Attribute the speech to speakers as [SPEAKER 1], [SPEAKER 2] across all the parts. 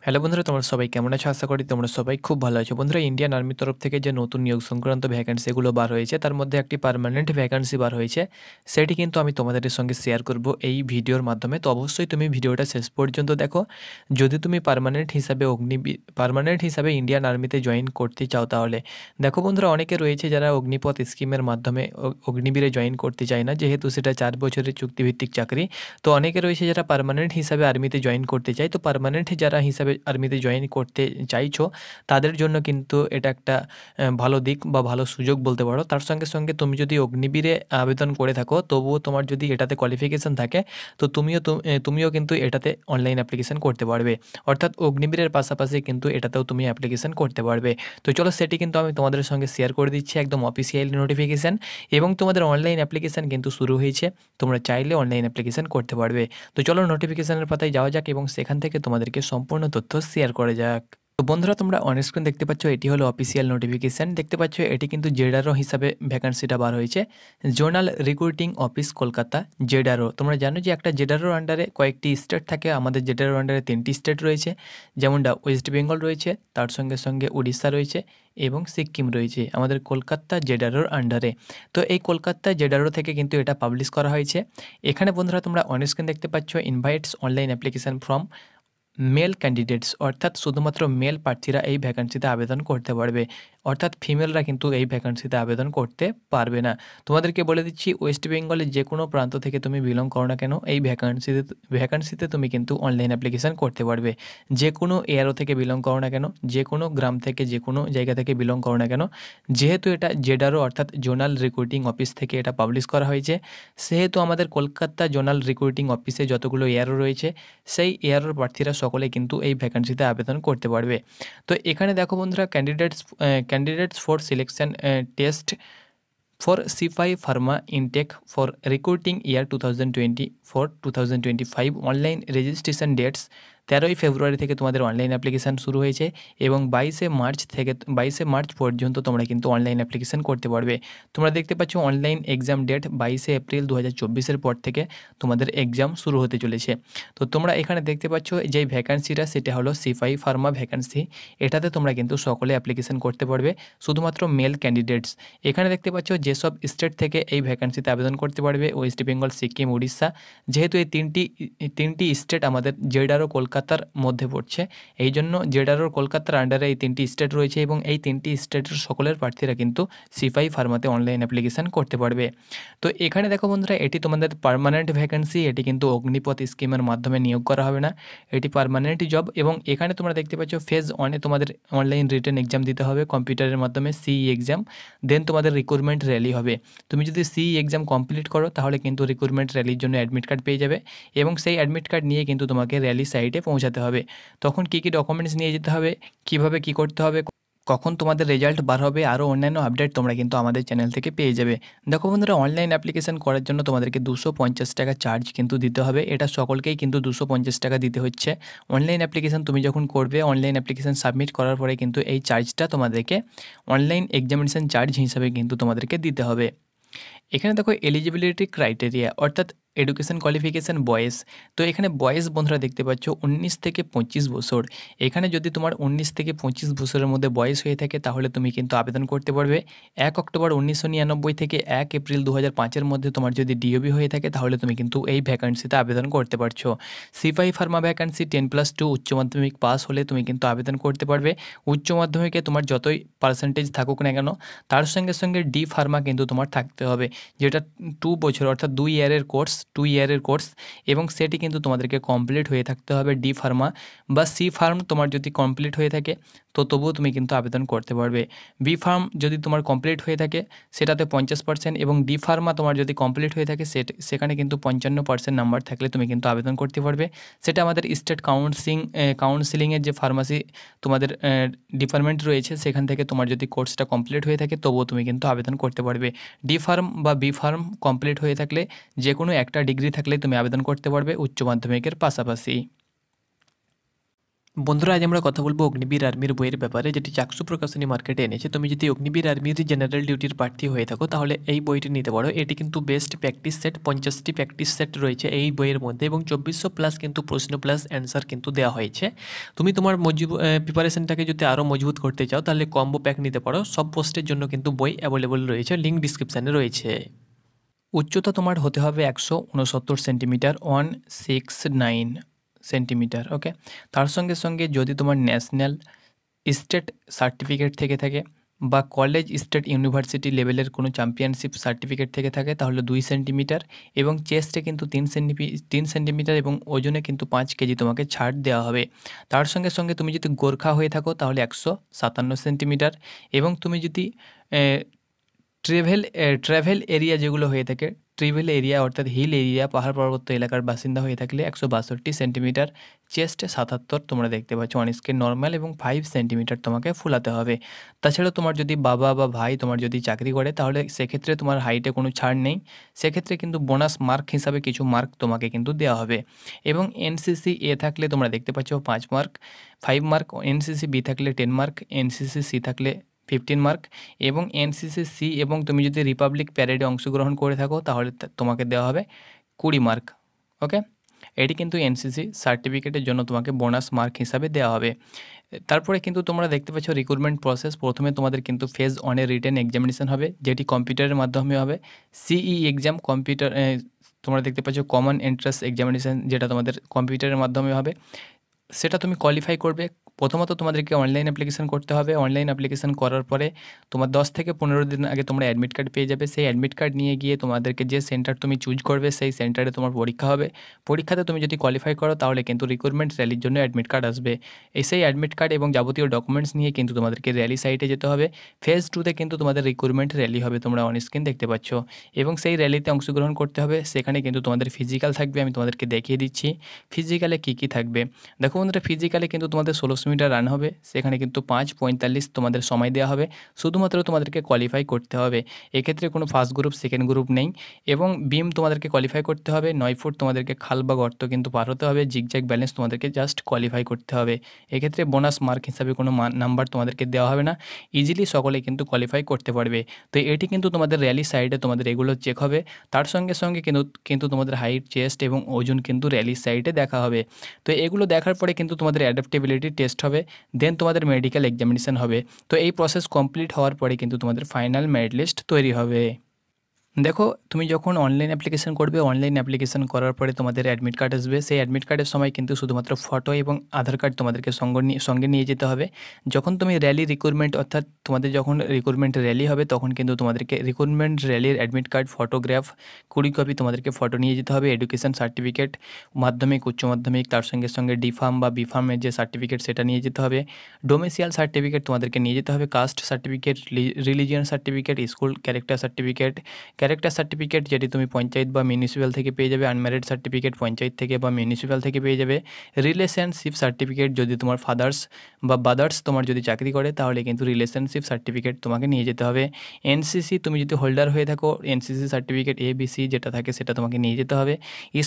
[SPEAKER 1] Hello বন্ধুরা, তোমরা সবাই কেমন আছো? আশা করি তোমরা সবাই খুব ভালো আছো। বন্ধুরা, ইন্ডিয়ান আর্মির তরফ থেকে যে নতুন নিয়োগ সংক্রান্ত ভ্যাকেন্সিগুলো বার হয়েছে, তার মধ্যে একটি পার্মানেন্ট ভ্যাকেন্সি বার হয়েছে। সেটি কিন্তু আমি তোমাদের সঙ্গে শেয়ার করব এই ভিডিওর মাধ্যমে। তো অবশ্যই তুমি ভিডিওটা শেষ পর্যন্ত দেখো। যদি তুমি পার্মানেন্ট হিসাবে ইন্ডিয়ান আর্মিতে জয়েন করতে চাও, তাহলে দেখো বন্ধুরা, অনেকে রয়েছে যারা অগ্নিপথ স্কিমের মাধ্যমে অগ্নিবীরে জয়েন করতে চায় না, যেহেতু সেটা 4 বছরের চুক্তিভিত্তিক চাকরি। তো অনেকে রয়েছে যারা পার্মানেন্ট হিসাবে আর্মিতে জয়েন করতে চায়। তো পার্মানেন্ট যারা হিসাবে আর্মিতে জয়েন করতে চাইছো, তাদের জন্য কিন্তু এটা একটা ভালো দিক বা ভালো সুযোগ বলতে পারো। তার সঙ্গে সঙ্গে তুমি যদি অগ্নিবীরে আবেদন করে থাকো, তবুও তোমার যদি এটাতে কোয়ালিফিকেশন থাকে, তো তুমিও কিন্তু এটাতে অনলাইন অ্যাপ্লিকেশন করতে পারবে। অর্থাৎ অগ্নিবীরের পাশাপাশি কিন্তু এটাতেও তুমি অ্যাপ্লিকেশন করতে পারবে। তো চলো, সেটি কিন্তু আমি তোমাদের সঙ্গে শেয়ার করে দিচ্ছি, একদম অফিসিয়াল নোটিফিকেশান। এবং তোমাদের অনলাইন অ্যাপ্লিকেশান কিন্তু শুরু হয়েছে। তোমরা চাইলে অনলাইন অ্যাপ্লিকেশন করতে পারবে। তো চলো নোটিফিকেশনের পাতায় যাওয়া যাক এবং সেখান থেকে তোমাদেরকে সম্পূর্ণ তথ্য শেয়ার করা যাক। তো বন্ধুরা, তোমরা অন স্ক্রিন দেখতে পাচ্ছ, এটি হলো অফিসিয়াল নোটিফিকেশান। দেখতে পাচ্ছ এটি কিন্তু জেডারও হিসাবে ভ্যাকান্সিটা বার হয়েছে। জোনাল রিক্রুটিং অফিস কলকাতা, জেডারও। তোমরা জানো যে একটা জেডারোর আন্ডারে কয়েকটি স্টেট থাকে। আমাদের জেডারোর আন্ডারে 3টি স্টেট রয়েছে, যেমনটা ওয়েস্ট বেঙ্গল রয়েছে, তার সঙ্গে সঙ্গে উড়িষ্যা রয়েছে এবং সিকিম রয়েছে আমাদের কলকাতা জেডারোর আন্ডারে। তো এই কলকাতা জেডারো থেকে কিন্তু এটা পাবলিশ করা হয়েছে। এখানে বন্ধুরা তোমরা অন স্ক্রিন দেখতে পাচ্ছ, invites online application from mail candidates, অর্থাৎ শুধুমাত্র মেল প্রার্থীরা এই ভ্যাকান্সিতে আবেদন করতে পারবে। অর্থাৎ ফিমেলরা কিন্তু এই ভ্যাকান্সিতে আবেদন করতে পারবে না। তোমাদেরকে বলে দিচ্ছি, ওয়েস্ট বেঙ্গলের যে কোনো প্রান্ত থেকে তুমি বিলং করো না কেন, এই ভ্যাকান্সিতে তুমি কিন্তু অনলাইন অ্যাপ্লিকেশান করতে পারবে। যে কোনো এয়ারো থেকে বিলং করো না কেন, যে কোনো গ্রাম থেকে, যে কোনো জায়গা থেকে বিলং করো না কেন, যেহেতু এটা জেডারও অর্থাৎ জোনাল রিক্রুটিং অফিস থেকে এটা পাবলিশ করা হয়েছে, সেহেতু আমাদের কলকাতা জোনাল রিক্রুটিং অফিসে যতগুলো এয়ারও রয়েছে, সেই এয়ারোর প্রার্থীরা সকলে কিন্তু এই ভ্যাকান্সিতে আবেদন করতে পারবে। তো এখানে দেখো বন্ধুরা, candidates for selection test for সিপাই pharma intake for recruiting year 2024-2025 online registration dates 13ই ফেব্রুয়ারি থেকে তোমাদের অনলাইন অ্যাপ্লিকেশান শুরু হয়েছে এবং 22শে মার্চ পর্যন্ত তোমরা কিন্তু অনলাইন অ্যাপ্লিকেশান করতে পারবে। তোমরা দেখতে পাচ্ছ অনলাইন এক্সাম ডেট 22শে এপ্রিল 2024 পর থেকে তোমাদের এক্সাম শুরু হতে চলেছে। তো তোমরা এখানে দেখতে পাচ্ছ যে ভ্যাকান্সিটা, সেটা হলো সিপাই ফার্মা ভ্যাকান্সি। এটাতে তোমরা কিন্তু সকলে অ্যাপ্লিকেশান করতে পারবে, শুধুমাত্র মেল ক্যান্ডিডেটস। এখানে দেখতে পাচ্ছ যেসব স্টেট থেকে এই ভ্যাকান্সিতে আবেদন করতে পারবে, ওয়েস্ট বেঙ্গল, সিকিম, উড়িষ্যা। যেহেতু এই তিনটি স্টেট আমাদের জেডারও কলকাতার মধ্যে পড়ছে, এই জন্য জেডারও কলকাতার আন্ডারে এই 3টি স্টেট রয়েছে এবং এই 3টি স্টেটের সকলের প্রার্থীরা কিন্তু সিপাই ফার্মাতে অনলাইন অ্যাপ্লিকেশান করতে পারবে। তো এখানে দেখো বন্ধুরা, এটি তোমাদের পার্মানেন্ট ভ্যাকান্সি। এটি কিন্তু অগ্নিপথ স্কিমের মাধ্যমে নিয়োগ করা হবে না, এটি পার্মানেন্ট জব। এবং এখানে তোমরা দেখতে পাচ্ছ ফেজ 1-এ তোমাদের অনলাইন রিটেন এক্সাম দিতে হবে কম্পিউটারের মাধ্যমে, সিই এক্সাম। দেন তোমাদের রিক্রুটমেন্ট র্যালি হবে। তুমি যদি সিই এক্সাম কমপ্লিট করো, তাহলে কিন্তু রিক্রুটমেন্ট র্যালির জন্য অ্যাডমিট কার্ড পেয়ে যাবে এবং সেই অ্যাডমিট কার্ড নিয়ে কিন্তু তোমাকে র্যালি সাইটে পৌঁছাতে হবে। তখন কী কী ডকুমেন্টস নিয়ে যেতে হবে, কীভাবে কী করতে হবে, কখন তোমাদের রেজাল্ট বার হবে, আরও অন্যান্য আপডেট তোমরা কিন্তু আমাদের চ্যানেল থেকে পেয়ে যাবে। দেখো বন্ধুরা, অনলাইন অ্যাপ্লিকেশন করার জন্য তোমাদেরকে 250 টাকা চার্জ কিন্তু দিতে হবে। এটা সকলকেই কিন্তু 250 টাকা দিতে হচ্ছে। অনলাইন অ্যাপ্লিকেশন তুমি যখন করবে, অনলাইন অ্যাপ্লিকেশন সাবমিট করার পরে কিন্তু এই চার্জটা তোমাদেরকে অনলাইন এক্সামিনেশন চার্জ হিসাবে কিন্তু তোমাদেরকে দিতে হবে। এখানে দেখো এলিজিবিলিটি ক্রাইটেরিয়া, অর্থাৎ এডুকেশন কোয়ালিফিকেশান বয়েস। তো এখানে বয়েস বন্ধুরা দেখতে পাচ্ছ 19 থেকে 25 বছর। এখানে যদি তোমার 19 থেকে 25 বছরের মধ্যে বয়স হয়ে থাকে, তাহলে তুমি কিন্তু আবেদন করতে পারবে। 1 অক্টোবর 1999 থেকে 1 এপ্রিল 2005-এর মধ্যে তোমার যদি ডিওবি হয়ে থাকে, তাহলে তুমি কিন্তু এই ভ্যাকান্সিতে আবেদন করতে পারছো। সিপাই ফার্মা ভ্যাকান্সি 10+2 উচ্চ মাধ্যমিক পাস হলে তুমি কিন্তু আবেদন করতে পারবে। উচ্চ মাধ্যমিকে তোমার যতই পার্সেন্টেজ থাকুক না কেন, তার সঙ্গে সঙ্গে ডি ফার্মা কিন্তু তোমার থাকতে হবে, যেটা 2 বছর অর্থাৎ 2 ইয়ারের কোর্স এবং সেটি কিন্তু তোমাদেরকে কমপ্লিট হয়ে থাকতে হবে। ডি ফার্মা বা সি ফার্ম তোমার যদি কমপ্লিট হয়ে থাকে, তো তবুও তুমি কিন্তু আবেদন করতে পারবে। বি ফার্ম যদি তোমার কমপ্লিট হয়ে থাকে, সেটাতে 50%, এবং ডি ফার্মা তোমার যদি কমপ্লিট হয়ে থাকে, সেখানে কিন্তু 55% নাম্বার থাকলে তুমি কিন্তু আবেদন করতে পারবে। সেটা আমাদের স্টেট কাউন্সিলিংয়ের যে ফার্মাসি তোমাদের ডিপার্টমেন্ট রয়েছে, সেখান থেকে তোমার যদি কোর্সটা কমপ্লিট হয়ে থাকে, তবুও তুমি কিন্তু আবেদন করতে পারবে। ডি ফার্ম বা বি ফার্ম কমপ্লিট হয়ে থাকলে, যে কোনো একটা ডিগ্রি থাকলে তুমি আবেদন করতে পারবে উচ্চ মাধ্যমিকের পাশাপাশি। বন্ধুরা, আজ আমরা কথা বলবো অগ্নিবীর আর্মির বইয়ের ব্যাপারে, যেটি চাকসু প্রকাশনী মার্কেটে এনেছে। তুমি যদি অগ্নিবীর আর্মির জেনারেল ডিউটির প্রার্থী হয়ে থাকো তাহলে এই বইটি নিতে পারো। এটি কিন্তু বেস্ট প্র্যাকটিস সেট, 50টি প্র্যাকটিস সেট রয়েছে এই বইয়ের মধ্যে এবং 2400 প্লাস কিন্তু প্রশ্ন প্লাস অ্যান্সার কিন্তু দেওয়া হয়েছে। তুমি তোমার প্রিপারেশনটাকে যদি আরও মজবুত করতে চাও তাহলে কম্বো প্যাক নিতে পারো। সব পোস্টের জন্য কিন্তু বই অ্যাভেলেবল রয়েছে, লিঙ্ক ডিসক্রিপশানে রয়েছে। উচ্চতা তোমার হতে হবে 169 সেন্টিমিটার, 169 সেন্টিমিটার, ওকে। তার সঙ্গে সঙ্গে যদি তোমার ন্যাশনাল স্টেট সার্টিফিকেট থেকে থাকে বা কলেজ স্টেট ইউনিভার্সিটি লেভেলের কোনো চ্যাম্পিয়নশিপ সার্টিফিকেট থেকে থাকে তাহলে 2 সেন্টিমিটার এবং চেস্টে কিন্তু 3 সেন্টিমিটার এবং ওজনে কিন্তু 5 কেজি তোমাকে ছাড় দেওয়া হবে। তার সঙ্গে সঙ্গে তুমি যদি গোর্খা হয়ে থাকো তাহলে 157 সেন্টিমিটার এবং তুমি যদি ট্রাভেল এরিয়া যেগুলো হয়ে থাকে, ট্রাভেল এরিয়া অর্থাৎ হিল এরিয়া, পাহাড় পর্বত এলাকার বাসিন্দা হয়ে থাকলে 162 সেন্টিমিটার, চেস্টে 77 তোমরা দেখতে পাচ্ছ অন স্ক্রিন নর্মাল এবং 5 সেন্টিমিটার তোমাকে ফুলাতে হবে। তাছাড়া তোমার যদি বাবা বা ভাই তোমার যদি চাকরি করে তাহলে সেক্ষেত্রে তোমার হাইটে কোনো ছাড় নেই, সেক্ষেত্রে কিন্তু বোনাস মার্ক হিসাবে কিছু মার্ক তোমাকে কিন্তু দেওয়া হবে। এবং এনসিসি এ থাকলে তোমরা দেখতে পাচ্ছ 5 মার্ক, 5 মার্ক, এনসিসি বি থাকলে 10 মার্ক, এনসিসি সি থাকলে 15 মার্ক এবং এনসিসি সি এবং তুমি যদি রিপাবলিক প্যারেডে অংশগ্রহণ করে থাকো তাহলে তোমাকে দেওয়া হবে 20 মার্ক, ওকে। এটি কিন্তু এনসিসি সার্টিফিকেটের জন্য তোমাকে বোনাস মার্ক হিসাবে দেওয়া হবে। তারপরে কিন্তু তোমরা দেখতে পাচ্ছ রিক্রুটমেন্ট প্রসেস। প্রথমে তোমাদের কিন্তু ফেজ 1 এর রিটেন এক্সামিনেশন হবে, যেটি কম্পিউটারের মাধ্যমে হবে। সিই এক্সাম কম্পিউটার, তোমরা দেখতে পাচ্ছ কমন এন্ট্রান্স এক্সামিনেশন, যেটা তোমাদের কম্পিউটারের মাধ্যমে হবে। সেটা তুমি কোয়ালিফাই করবে। প্রথমত তোমাদেরকে অনলাইন অ্যাপ্লিকেশন করতে হবে। অনলাইন অ্যাপ্লিকেশন করার পরে তোমার 10 থেকে 15 দিন আগে তোমরা অ্যাডমিট কার্ড পেয়ে যাবে। সেই অ্যাডমিট কার্ড নিয়ে গিয়ে তোমাদেরকে যে সেন্টার তুমি চুজ করবে সেই সেন্টারে তোমার পরীক্ষা হবে। পরীক্ষাতে তুমি যদি কোয়ালিফাই করো তাহলে কিন্তু রিক্রুটমেন্ট র্যালির জন্য অ্যাডমিট কার্ড আসবে। সেই অ্যাডমিট কার্ড এবং যাবতীয় ডকুমেন্টস নিয়ে কিন্তু তোমাদেরকে র্যালি সাইটে যেতে হবে। ফেজ 2তে কিন্তু তোমাদের রিক্রুটমেন্ট র্যালি হবে, তোমরা অন স্ক্রিন দেখতে পাচ্ছ, এবং সেই র্যালিতে অংশগ্রহণ করতে হবে। সেখানে কিন্তু তোমাদের ফিজিক্যাল থাকবে, আমি তোমাদেরকে দেখিয়ে দিচ্ছি ফিজিক্যালে কী কী থাকবে। দেখো বন্ধুরা, ফিজিক্যালে কিন্তু তোমাদের 1600 মিটার রান হবে, সেখানে কিন্তু 5:45 তোমাদের সময় দেওয়া হবে। শুধুমাত্র তোমাদেরকে কোয়ালিফাই করতে হবে। এক্ষেত্রে কোনো ফার্স্ট গ্রুপ সেকেন্ড গ্রুপ নেই এবং বিম তোমাদেরকে কোয়ালিফাই করতে হবে। 9 ফুট তোমাদেরকে খাল বা গর্ত কিন্তু পার হতে হবে। জিগজ্যাগ ব্যালেন্স তোমাদেরকে জাস্ট কোয়ালিফাই করতে হবে। এক্ষেত্রে বোনাস মার্ক হিসাবে কোনো নাম্বার তোমাদেরকে দেওয়া হবে না, ইজিলি সকলে কিন্তু কোয়ালিফাই করতে পারবে। তো এটি কিন্তু তোমাদের র্যালি সাইডে তোমাদের এগুলো চেক হবে। তার সঙ্গে সঙ্গে কিন্তু তোমাদের হাইট, চেস্ট এবং ওজন কিন্তু র্যালি সাইডে দেখা হবে। তো এগুলো দেখার পরে কিন্তু তোমাদের অ্যাডাপ্টেবিলিটি টেস্ট হবে, দেন তোমাদের মেডিকেল এক্সামিনেশন হবে। তো এই প্রসেস কমপ্লিট হওয়ার পরে কিন্তু তোমাদের ফাইনাল মেরিট লিস্ট তৈরি হবে। দেখো, তুমি যখন অনলাইন অ্যাপ্লিকেশন করবে, অনলাইন অ্যাপ্লিকেশন করার পরে তোমাদের অ্যাডমিট কার্ড আসবে। সেই অ্যাডমিট কার্ডের সময় কিন্তু শুধুমাত্র ফটো এবং আধার কার্ড তোমাদেরকে সঙ্গে নিয়ে যেতে হবে। যখন তুমি র্যালি রিক্রুটমেন্ট, অর্থাৎ তোমাদের যখন রিক্রুটমেন্ট র্যালি হবে তখন কিন্তু তোমাদেরকে রিক্রুটমেন্ট র্যালির অ্যাডমিট কার্ড, ফটোগ্রাফ 20 কপি তোমাদেরকে ফটো নিয়ে যেতে হবে। এডুকেশন সার্টিফিকেট, মাধ্যমিক, উচ্চ মাধ্যমিক, তার সঙ্গে সঙ্গে ডিফার্ম বা বিফার্মের যে সার্টিফিকেট সেটা নিয়ে যেতে হবে। ডোমেসিয়াল সার্টিফিকেট তোমাদেরকে নিয়ে যেতে হবে। Caste certificate, religion certificate, school character certificate, character certificate যেটি তুমি পঞ্চায়েত বা মিউনিসিপ্যাল থেকে পেয়ে যাবে। আনম্যারিড সার্টিফিকেট পঞ্চায়েত থেকে বা মিউনিসিপ্যাল থেকে পেয়ে যাবে। রিলেশনশিপ সার্টিফিকেট, যদি তোমার ফাদার্স বা ব্রাদার্স তোমার যদি চাকরি করে তাহলে কিন্তু রিলেশনশিপ সার্টিফিকেট তোমাকে নিয়ে যেতে হবে। এনসিসি তুমি যদি হোল্ডার হয়ে থাকো, এনসিসি সার্টিফিকেট ABC যেটা থাকে সেটা তোমাকে নিয়ে যেতে হবে।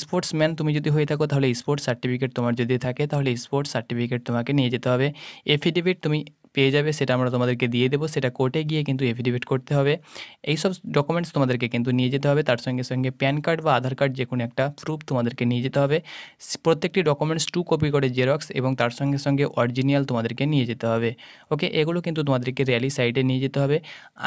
[SPEAKER 1] স্পোর্টসম্যান তুমি যদি হয়ে থাকো তাহলে স্পোর্টস সার্টিফিকেট তোমার যদি থাকে তাহলে স্পোর্টস সার্টিফিকেট তোমাকে নিয়ে যেতে হবে। এফিডেভিট তুমি পেয়ে যাবে, সেটা আমরা তোমাদেরকে দিয়ে দেবো, সেটা কোর্টে গিয়ে কিন্তু এফিডেভিট করতে হবে। এইসব ডকুমেন্টস তোমাদেরকে কিন্তু নিয়ে যেতে হবে। তার সঙ্গে সঙ্গে প্যান কার্ড বা আধার কার্ড যে কোনো একটা প্রুফ তোমাদেরকে নিয়ে যেতে হবে। প্রত্যেকটি ডকুমেন্টস 2 কপি করে জেরক্স এবং তার সঙ্গে সঙ্গে অরিজিনাল তোমাদেরকে নিয়ে যেতে হবে, ওকে। এগুলো কিন্তু তোমাদেরকে র্যালি সাইটে নিয়ে যেতে হবে।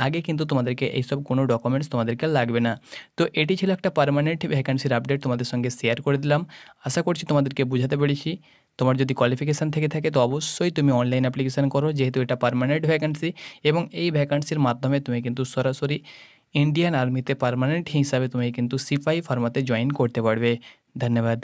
[SPEAKER 1] আগে কিন্তু তোমাদেরকে এইসব কোনো ডকুমেন্টস তোমাদেরকে লাগবে না। তো এটি ছিল একটা পার্মানেন্ট ভ্যাকেন্সির আপডেট, তোমাদের সঙ্গে শেয়ার করে দিলাম। আশা করছি তোমাদেরকে বোঝাতে পেরেছি। তোমার যদি কোয়ালিফিকেশান থেকে থাকে তো অবশ্যই তুমি অনলাইন অ্যাপ্লিকেশান করো, যেহেতু এটা পার্মানেন্ট ভ্যাকেন্সি এবং এই ভ্যাকেন্সির মাধ্যমে তুমি কিন্তু সরাসরি ইন্ডিয়ান আর্মিতে পার্মানেন্ট হিসাবে তুমি কিন্তু সিপাহি ফার্মাতে জয়েন করতে পারবে। ধন্যবাদ।